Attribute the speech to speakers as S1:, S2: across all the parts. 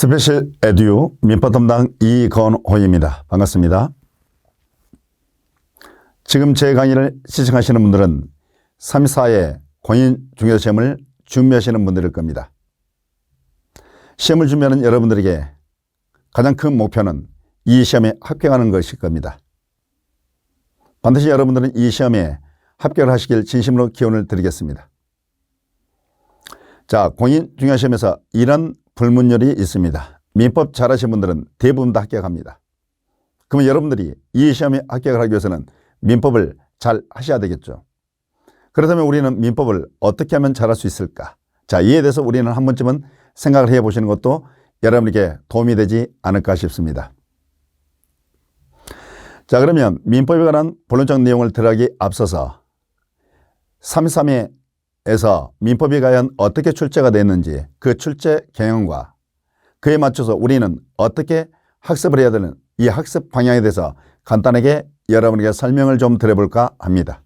S1: 스페셜 에듀 민법 담당 이건호입니다. 반갑습니다. 지금 제 강의를 시청하시는 분들은 3.4의 공인중개사시험을 준비하시는 분들일 겁니다. 시험을 준비하는 여러분들에게 가장 큰 목표는 이 시험에 합격하는 것일 겁니다. 반드시 여러분들은 이 시험에 합격을 하시길 진심으로 기원을 드리겠습니다. 자, 공인중개사시험에서 이런 불문율이 있습니다. 민법 잘하시는 분들은 대부분 다 합격합니다. 그러면 여러분들이 이 시험에 합격을 하기 위해서는 민법을 잘 하셔야 되겠죠. 그렇다면 우리는 민법을 어떻게 하면 잘할 수 있을까? 자, 이에 대해서 우리는 한 번쯤은 생각을 해보시는 것도 여러분에게 도움이 되지 않을까 싶습니다. 자, 그러면 민법에 관한 본론적 내용을 들어가기 앞서서 3.3에서 민법이 과연 어떻게 출제가 됐는지 그 출제 경향과 그에 맞춰서 우리는 어떻게 학습을 해야 되는 이 학습 방향에 대해서 간단하게 여러분에게 설명을 좀 드려볼까 합니다.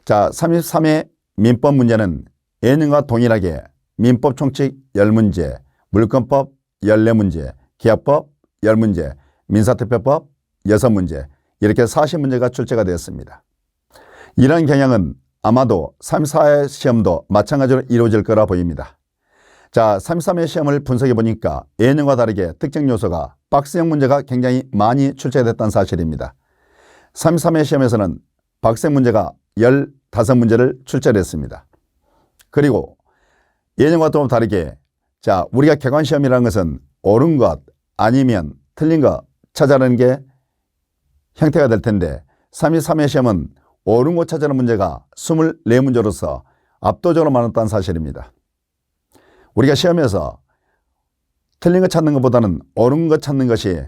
S1: 자, 33의 민법 문제는 예년과 동일하게 민법 총칙 10문제, 물권법 14문제, 계약법 10문제, 민사투표법 6문제 이렇게 40문제가 출제가 되었습니다. 이러한 경향은 아마도 3.4의 시험도 마찬가지로 이루어질 거라 보입니다. 자, 3.3의 시험을 분석해 보니까 예년과 다르게 특정 요소가 박스형 문제가 굉장히 많이 출제됐다는 사실입니다. 3.3의 시험에서는 박스형 문제가 15문제를 출제했습니다. 그리고 예년과 또 다르게 자, 우리가 객관시험이라는 것은 옳은 것 아니면 틀린 것 찾아내는 게 형태가 될 텐데 3.3의 시험은 옳은 것 찾아내는 문제가 24문제로서 압도적으로 많았다는 사실입니다. 우리가 시험에서 틀린 것 찾는 것보다는 옳은 것 찾는 것이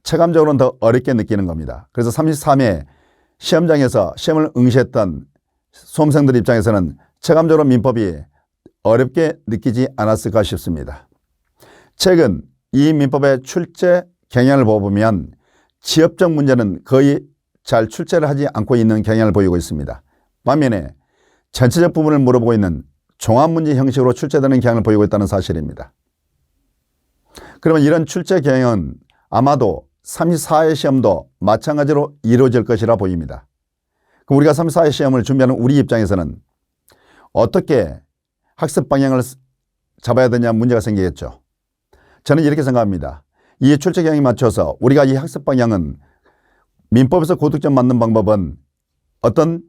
S1: 체감적으로는 더 어렵게 느끼는 겁니다. 그래서 33회 시험장에서 시험을 응시했던 수험생들 입장에서는 체감적으로 민법이 어렵게 느끼지 않았을까 싶습니다. 최근 이 민법의 출제 경향을 보면 지엽적 문제는 거의 잘 출제를 하지 않고 있는 경향을 보이고 있습니다. 반면에 전체적 부분을 물어보고 있는 종합문제 형식으로 출제되는 경향을 보이고 있다는 사실입니다. 그러면 이런 출제 경향은 아마도 3.4의 시험도 마찬가지로 이루어질 것이라 보입니다. 그럼 우리가 3.4의 시험을 준비하는 우리 입장에서는 어떻게 학습 방향을 잡아야 되냐 문제가 생기겠죠. 저는 이렇게 생각합니다. 이 출제 경향에 맞춰서 우리가 이 학습 방향은 민법에서 고득점 맞는 방법은 어떤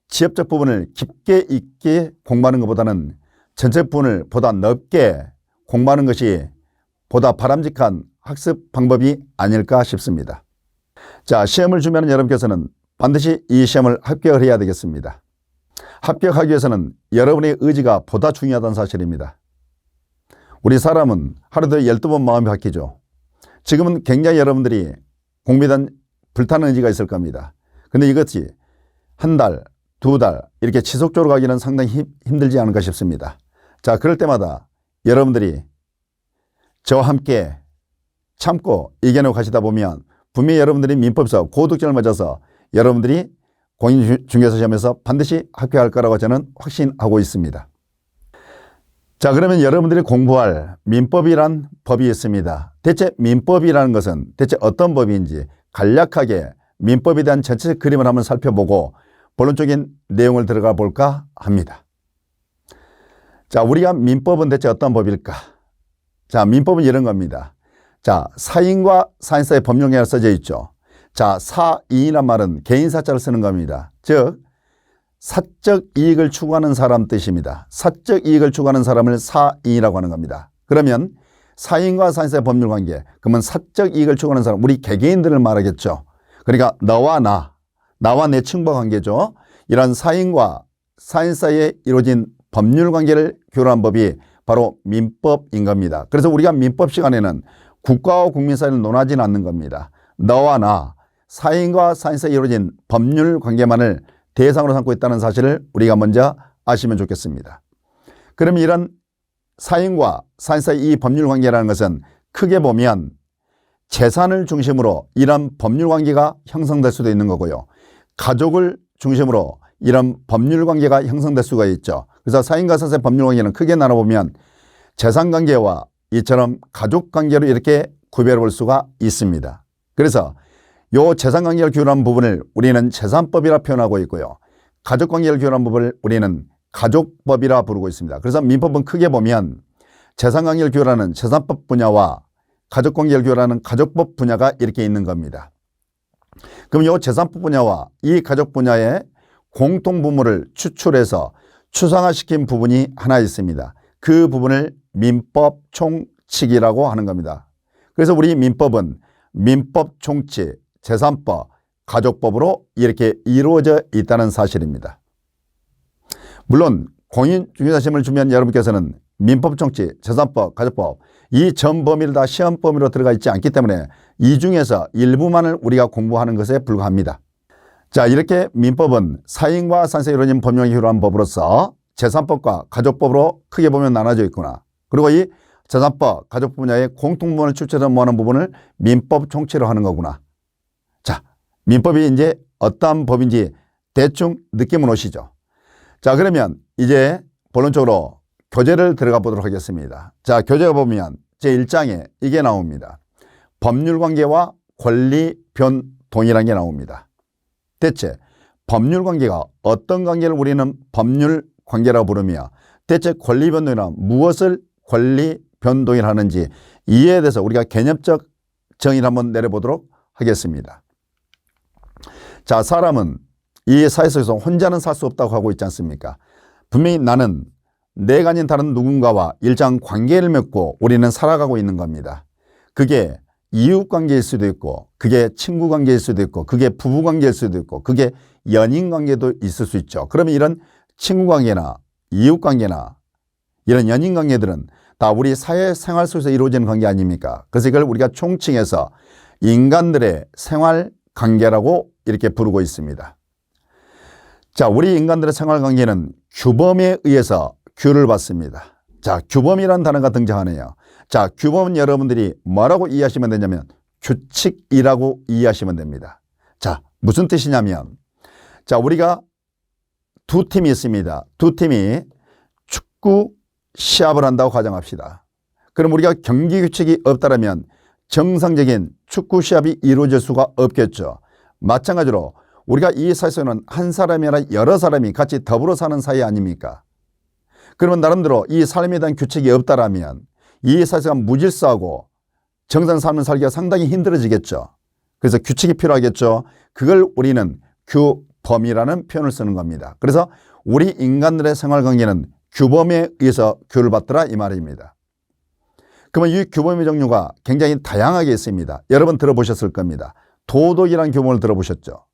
S1: 지엽적 부분을 깊게 있게 공부하는 것보다는 전체 부분을 보다 넓게 공부하는 것이 보다 바람직한 학습 방법이 아닐까 싶습니다. 자, 시험을 준비하는 여러분께서는 반드시 이 시험을 합격을 해야 되겠습니다. 합격하기 위해서는 여러분의 의지가 보다 중요하다는 사실입니다. 우리 사람은 하루도 12번 마음이 바뀌죠. 지금은 굉장히 여러분들이 공부에 대한 불타는 의지가 있을 겁니다. 근데 이것이 한 달, 두 달 이렇게 지속적으로 가기는 상당히 힘들지 않을까 싶습니다. 자, 그럴 때마다 여러분들이 저와 함께 참고 이겨내고 가시다 보면 분명히 여러분들이 민법에서 고득점을 맞아서 여러분들이 공인중개사 시험에서 반드시 합격할 거라고 저는 확신하고 있습니다. 자, 그러면 여러분들이 공부할 민법이란 법이 있습니다. 대체 민법이라는 것은 대체 어떤 법인지 간략하게 민법에 대한 전체적 그림을 한번 살펴보고 본론적인 내용을 들어가 볼까 합니다. 자, 우리가 민법은 대체 어떤 법일까? 자, 민법은 이런 겁니다. 자, 사인과 사인사의 법령에 써져 있죠. 자, 사인이란 말은 개인사자를 쓰는 겁니다. 즉 사적 이익을 추구하는 사람 뜻입니다. 사적 이익을 추구하는 사람을 사인이라고 하는 겁니다. 그러면 사인과 사인사의 법률관계, 그러면 사적 이익을 추구하는 사람, 우리 개개인들을 말하겠죠. 그러니까 너와 나와 내 친구와 관계죠. 이런 사인과 사인 사이에 이루어진 법률관계를 규율한 법이 바로 민법인 겁니다. 그래서 우리가 민법 시간에는 국가와 국민 사이를 논하지는 않는 겁니다. 너와 나, 사인과 사인 사이에 이루어진 법률관계만을 대상으로 삼고 있다는 사실을 우리가 먼저 아시면 좋겠습니다. 그럼 이런 사인과 사인 사이 이 법률관계라는 것은 크게 보면 재산을 중심으로 이런 법률관계가 형성될 수도 있는 거고요. 가족을 중심으로 이런 법률관계가 형성될 수가 있죠. 그래서 사인과 사인사의 법률관계는 크게 나눠보면 재산관계와 이처럼 가족관계로 이렇게 구별해 볼 수가 있습니다. 그래서 요 재산관계를 규율한 부분을 우리는 재산법이라 표현하고 있고요. 가족관계를 규율한 부분을 우리는 가족법이라 부르고 있습니다. 그래서 민법은 크게 보면 재산관계를 규율하는 재산법 분야와 가족관계를 규율하는 가족법 분야가 이렇게 있는 겁니다. 그럼 이 재산법 분야와 이 가족 분야의 공통부문을 추출해서 추상화시킨 부분이 하나 있습니다. 그 부분을 민법 총칙이라고 하는 겁니다. 그래서 우리 민법은 민법 총칙, 재산법, 가족법으로 이렇게 이루어져 있다는 사실입니다. 물론 공인중개사시험을 주면 여러분께서는 민법 총칙, 재산법, 가족법 이 전 범위를 다 시험 범위로 들어가 있지 않기 때문에 이 중에서 일부만을 우리가 공부하는 것에 불과합니다. 자, 이렇게 민법은 사인과 산세에 이루어진 법령에 규율한 법으로서 재산법과 가족법으로 크게 보면 나눠져 있구나. 그리고 이 재산법, 가족법 분야의 공통부문을 추출해서 모아놓은 부분을 민법 총칙으로 하는 거구나. 자, 민법이 이제 어떠한 법인지 대충 느낌은 오시죠. 자, 그러면 이제 본론적으로 교재를 들어가 보도록 하겠습니다. 자, 교재가 보면 제1장에 이게 나옵니다. 법률관계와 권리변동이라는 게 나옵니다. 대체 법률관계가 어떤 관계를 우리는 법률관계라고 부르며 대체 권리변동이란 무엇을 권리변동이라 하는지 이에 대해서 우리가 개념적 정의를 한번 내려보도록 하겠습니다. 자, 사람은 이 사회 속에서 혼자는 살 수 없다고 하고 있지 않습니까? 분명히 나는 내가 아닌 다른 누군가와 일정한 관계를 맺고 우리는 살아가고 있는 겁니다. 그게 이웃관계일 수도 있고 그게 친구관계일 수도 있고 그게 부부관계일 수도 있고 그게 연인관계도 있을 수 있죠. 그러면 이런 친구관계나 이웃관계나 이런 연인관계들은 다 우리 사회생활 속에서 이루어지는 관계 아닙니까? 그래서 이걸 우리가 총칭해서 인간들의 생활관계라고 이렇게 부르고 있습니다. 자, 우리 인간들의 생활관계는 규범에 의해서 규율을 받습니다. 자, 규범이라는 단어가 등장하네요. 자, 규범은 여러분들이 뭐라고 이해하시면 되냐면 규칙이라고 이해하시면 됩니다. 자, 무슨 뜻이냐면 자, 우리가 두 팀이 있습니다. 두 팀이 축구 시합을 한다고 가정합시다. 그럼 우리가 경기 규칙이 없다면 정상적인 축구 시합이 이루어질 수가 없겠죠. 마찬가지로 우리가 이 사회에서는 한 사람이 아니라 여러 사람이 같이 더불어 사는 사이 아닙니까? 그러면 나름대로 이 삶에 대한 규칙이 없다라면 이 사회가 무질서하고 정상 삶을 살기가 상당히 힘들어지겠죠. 그래서 규칙이 필요하겠죠. 그걸 우리는 규범이라는 표현을 쓰는 겁니다. 그래서 우리 인간들의 생활관계는 규범에 의해서 규율을 받더라 이 말입니다. 그러면 이 규범의 종류가 굉장히 다양하게 있습니다. 여러분 들어보셨을 겁니다. 도덕이라는 규범을 들어보셨죠.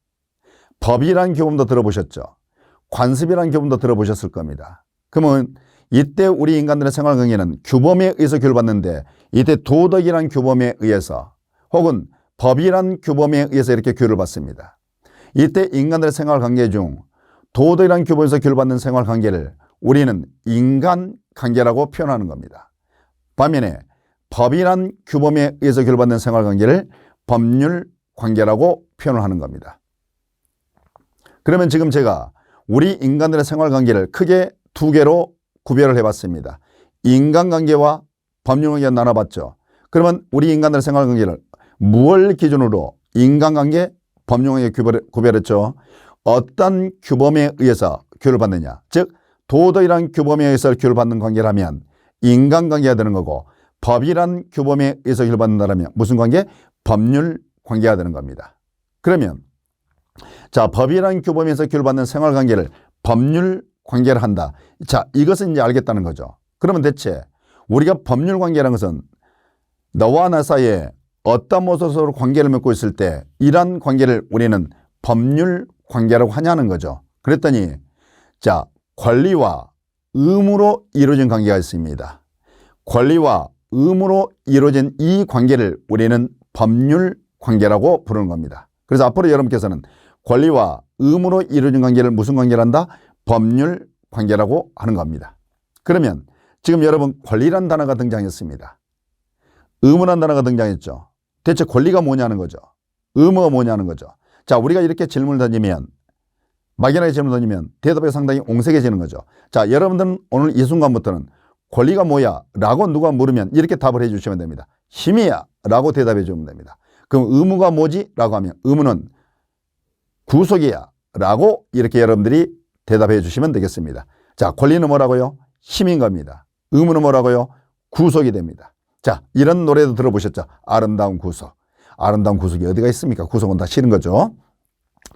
S1: 법이라는 규범도 들어보셨죠. 관습이라는 규범도 들어보셨을 겁니다. 그러면 이때 우리 인간들의 생활관계는 규범에 의해서 규율받는데 이때 도덕이라는 규범에 의해서 혹은 법이라는 규범에 의해서 이렇게 규율을 받습니다. 이때 인간들의 생활관계 중 도덕이라는 규범에서 규율받는 생활관계를 우리는 인간관계라고 표현하는 겁니다. 반면에 법이란 규범에 의해서 규율받는 생활관계를 법률관계라고 표현을 하는 겁니다. 그러면 지금 제가 우리 인간들의 생활관계를 크게 두 개로 구별을 해봤습니다. 인간관계와 법률관계를 나눠봤죠. 그러면 우리 인간들의 생활관계를 무엇을 기준으로 인간관계, 법률관계 구별했죠. 어떤 규범에 의해서 규율을 받느냐. 즉 도덕이라는 규범에 의해서 규율을 받는 관계라면 인간관계가 되는 거고 법이란 규범에 의해서 규율을 받는다면 무슨 관계? 법률관계가 되는 겁니다. 그러면 자, 법이라는 규범에서 규율받는 생활관계를 법률관계를 한다. 자, 이것은 이제 알겠다는 거죠. 그러면 대체 우리가 법률관계라는 것은 너와 나 사이에 어떤 모습으로 관계를 맺고 있을 때 이런 관계를 우리는 법률관계라고 하냐는 거죠. 그랬더니 자, 권리와 의무로 이루어진 관계가 있습니다. 권리와 의무로 이루어진 이 관계를 우리는 법률관계라고 부르는 겁니다. 그래서 앞으로 여러분께서는 권리와 의무로 이루어진 관계를 무슨 관계를 한다? 법률관계라고 하는 겁니다. 그러면 지금 여러분 권리란 단어가 등장했습니다. 의무란 단어가 등장했죠. 대체 권리가 뭐냐는 거죠. 의무가 뭐냐는 거죠. 자, 우리가 이렇게 질문을 던지면 막연하게 질문을 던지면 대답이 상당히 옹색해지는 거죠. 자, 여러분들은 오늘 이 순간부터는 권리가 뭐야? 라고 누가 물으면 이렇게 답을 해주시면 됩니다. 힘이야 라고 대답해 주면 됩니다. 그럼 의무가 뭐지? 라고 하면 의무는 구속이야 라고 이렇게 여러분들이 대답해 주시면 되겠습니다. 자, 권리는 뭐라고요? 힘인 겁니다. 의무는 뭐라고요? 구속이 됩니다. 자, 이런 노래도 들어보셨죠? 아름다운 구속. 아름다운 구속이 어디가 있습니까? 구속은 다 싫은 거죠.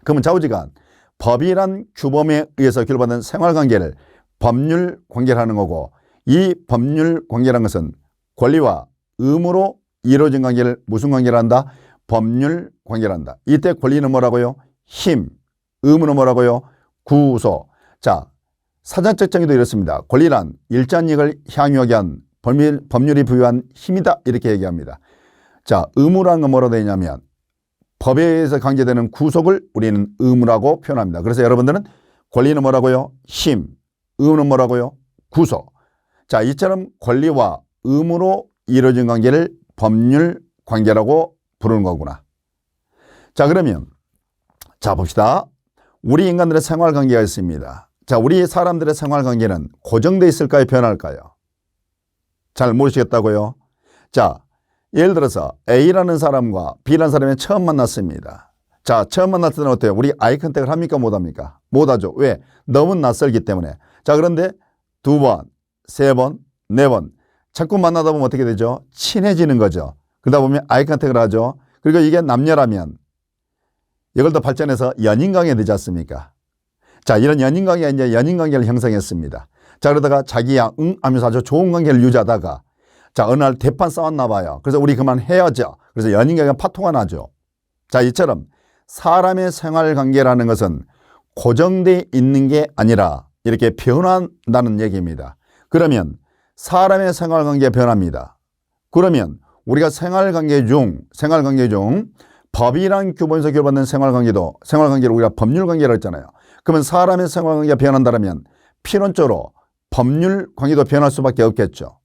S1: 그러면 좌우지간 법이란 규범에 의해서 결부받는 생활관계를 법률관계라는 거고, 이 법률관계라는 것은 권리와 의무로 이루어진 관계를 무슨 관계를 한다? 법률관계를 한다. 이때 권리는 뭐라고요? 힘. 의무는 뭐라고요? 구속. 자, 사전적 정의도 이렇습니다. 권리란 일정한 이익을 향유하게 한 법률이 부여한 힘이다 이렇게 얘기합니다. 자, 의무라는 건 뭐라고 되냐면 법에 의해서 강제되는 구속을 우리는 의무라고 표현합니다. 그래서 여러분들은 권리는 뭐라고요? 힘. 의무는 뭐라고요? 구속. 자, 이처럼 권리와 의무로 이루어진 관계를 법률 관계라고 부르는 거구나. 자, 그러면 자 봅시다. 우리 인간들의 생활 관계가 있습니다. 자, 우리 사람들의 생활 관계는 고정되어 있을까요? 변할까요? 잘 모르시겠다고요? 자, 예를 들어서 A라는 사람과 B라는 사람이 처음 만났습니다. 자, 처음 만났을 때는 어때요? 우리 아이 컨택을 합니까? 못합니까? 못하죠. 왜? 너무 낯설기 때문에. 자, 그런데 2번, 3번, 4번 자꾸 만나다 보면 어떻게 되죠? 친해지는 거죠. 그러다 보면 아이 컨택을 하죠. 그리고 이게 남녀라면 이걸 더 발전해서 연인관계 되지 않습니까? 자, 이런 연인관계가 이제 연인관계를 형성했습니다. 자, 그러다가 자기야 응 하면서 아주 좋은 관계를 유지하다가 자, 어느 날 대판 싸웠나 봐요. 그래서 우리 그만 헤어져. 그래서 연인관계가 파토가 나죠. 자, 이처럼 사람의 생활관계라는 것은 고정되어 있는 게 아니라 이렇게 변한다는 얘기입니다. 그러면 사람의 생활관계 변합니다. 그러면 우리가 생활관계 중 법이란 규범에서 결부받는 생활관계를 우리가 법률관계라고 했잖아요. 그러면 사람의 생활관계가 변한다면 필연적으로 법률관계도 변할 수밖에 없겠죠.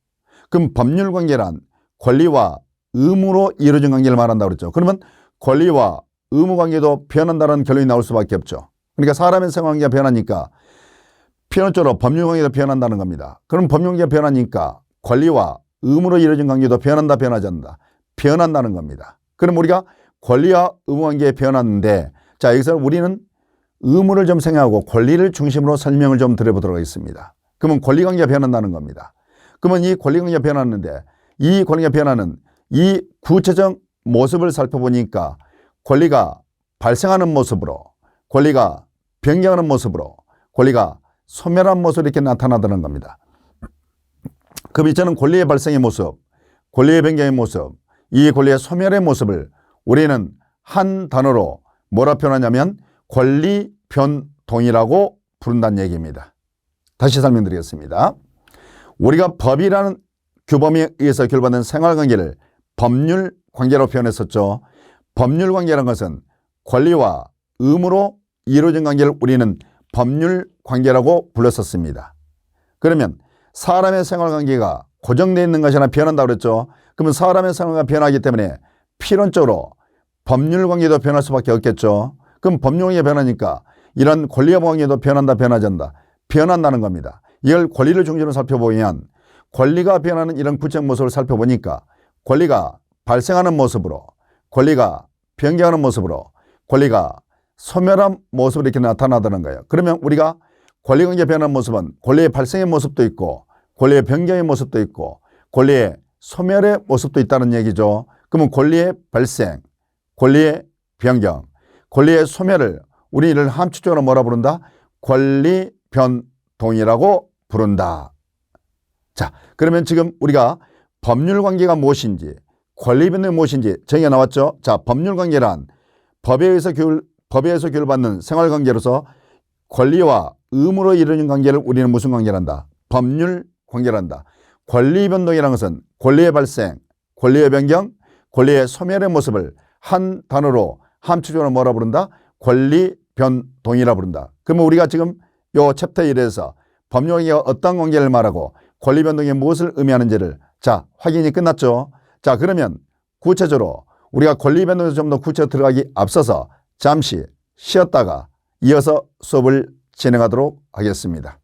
S1: 그럼 법률관계란 권리와 의무로 이루어진 관계를 말한다고 그랬죠. 그러면 권리와 의무관계도 변한다는 결론이 나올 수밖에 없죠. 그러니까 사람의 생활관계가 변하니까 필연적으로 법률관계도 변한다는 겁니다. 그럼 법률관계가 변하니까 권리와 의무로 이루어진 관계도 변한다, 변하지 않는다. 변한다는 겁니다. 그럼 우리가 권리와 의무관계에 변하는데 자, 여기서 우리는 의무를 좀 생각하고 권리를 중심으로 설명을 좀 드려보도록 하겠습니다. 그러면 권리관계가 변한다는 겁니다. 그러면 이 권리관계가 변하는데 이 권리가 변하는 이 구체적 모습을 살펴보니까 권리가 발생하는 모습으로 권리가 변경하는 모습으로 권리가 소멸한 모습으로 이렇게 나타나다는 겁니다. 그럼 이제는 권리의 발생의 모습, 권리의 변경의 모습, 이 권리의 소멸의 모습을 우리는 한 단어로 뭐라 표현하냐면 권리변동이라고 부른다는 얘기입니다. 다시 설명드리겠습니다. 우리가 법이라는 규범에 의해서 결부받는 생활관계를 법률관계로 표현했었죠. 법률관계라는 것은 권리와 의무로 이루어진 관계를 우리는 법률관계라고 불렀었습니다. 그러면 사람의 생활관계가 고정되어 있는 것이나 변한다고 그랬죠. 그러면 사람의 생활관계가 변하기 때문에 필연적으로 법률관계도 변할 수밖에 없겠죠. 그럼 법률관계가 변하니까 이런 권리와 관계도 변한다, 변하지 않는다. 변한다는 겁니다. 이걸 권리를 중심으로 살펴보면 권리가 변하는 이런 구체적 모습을 살펴보니까 권리가 발생하는 모습으로 권리가 변경하는 모습으로 권리가 소멸한 모습으로 이렇게 나타나다는 거예요. 그러면 우리가 권리관계 변하는 모습은 권리의 발생의 모습도 있고 권리의 변경의 모습도 있고 권리의 소멸의 모습도 있다는 얘기죠. 그러면 권리의 발생, 권리의 변경, 권리의 소멸을 우리를 함축적으로 뭐라 부른다? 권리변동이라고 부른다. 자, 그러면 지금 우리가 법률관계가 무엇인지 권리변동이 무엇인지 정의가 나왔죠. 자, 법률관계란 법에 의해서 규율받는 생활관계로서 권리와 의무로 이루어진 관계를 우리는 무슨 관계를 한다? 법률관계를 한다. 권리변동이라는 것은 권리의 발생, 권리의 변경, 권리의 소멸의 모습을 한 단어로 함축적으로 뭐라 부른다? 권리변동이라 부른다. 그러면 우리가 지금 요 챕터 1에서 법률관계가 어떤 관계를 말하고 권리변동이 무엇을 의미하는지를 자, 확인이 끝났죠. 자, 그러면 구체적으로 우리가 권리변동에서 좀 더 구체적으로 들어가기 앞서서 잠시 쉬었다가 이어서 수업을 진행하도록 하겠습니다.